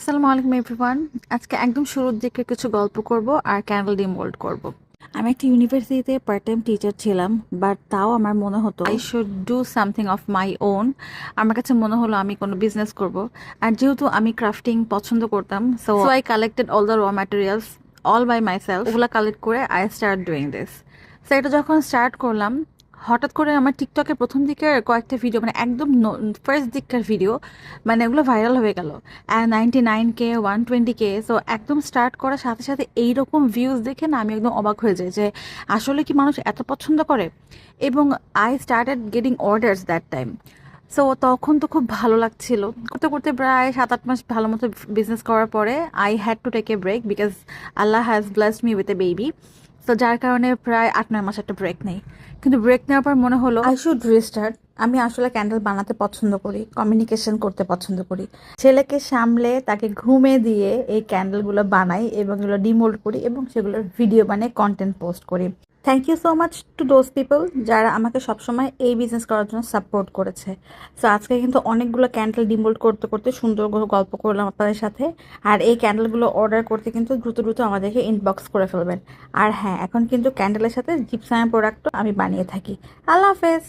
আসসালামু আলাইকুম এভরিওয়ান। আজকে একদম শুরুর দিকে কিছু গল্প করব আর ক্যান্ডেল ডিমোল্ড করব। আমি একটা ইউনিভার্সিটিতে পার্ট টাইম টিচার ছিলাম, বাট তাও আমার মনে হতো I should do something of my own. আমার কাছে মনে হলো আমি কোনো বিজনেস করব। আর যেহেতু আমি ক্রাফটিং পছন্দ করতাম, so I collected all the raw materials all by মাই সেলফ। ওগুলো কালেক্ট করে I start doing this. So এটা যখন স্টার্ট করলাম, হঠাৎ করে আমার টিকটকের প্রথম দিকের কয়েকটা ভিডিও, মানে একদম ফার্স্ট দিককার ভিডিও, মানে এগুলো ভাইরাল হয়ে গেল। 99K, 120K। সো একদম স্টার্ট করার সাথে সাথে এইরকম ভিউজ দেখে না আমি একদম অবাক হয়ে যাই যে আসলে কি মানুষ এত পছন্দ করে। এবং I started getting orders that time. So তখন তো খুব ভালো লাগছিল। করতে করতে প্রায় 7-8 মাস ভালো মতো বিজনেস করার পরে I had to take a break, because Allah has blessed me with a baby. তো যার কারণে প্রায় 8-9 মাস একটা ব্রেক নেই। কিন্তু ব্রেক নেওয়ার পর মনে হলো আই শুড রিস্টার্ট। আমি আসলে ক্যান্ডেল বানাতে পছন্দ করি, কমিউনিকেশন করতে পছন্দ করি। ছেলেকে সামলে তাকে ঘুমে দিয়ে এই ক্যান্ডেলগুলো বানাই এবং এগুলো ডিমোল্ড করি এবং সেগুলোর ভিডিও বানিয়ে কন্টেন্ট পোস্ট করি। Thank you so much to those people যারা আমাকে সবসময় এই বিজনেস করার জন্য সাপোর্ট করেছে। সো আজকে কিন্তু অনেকগুলো ক্যান্ডেল ডিমোল্ড করতে করতে সুন্দর করে গল্প করলাম আপনাদের সাথে। আর এই ক্যান্ডেলগুলো অর্ডার করতে কিন্তু দ্রুত দ্রুত আমাদেরকে ইনবক্স করে ফেলবেন। আর হ্যাঁ, এখন কিন্তু ক্যান্ডেলের সাথে জিপসাম প্রোডাক্টও আমি বানিয়ে থাকি। আল্লাহ হাফেজ।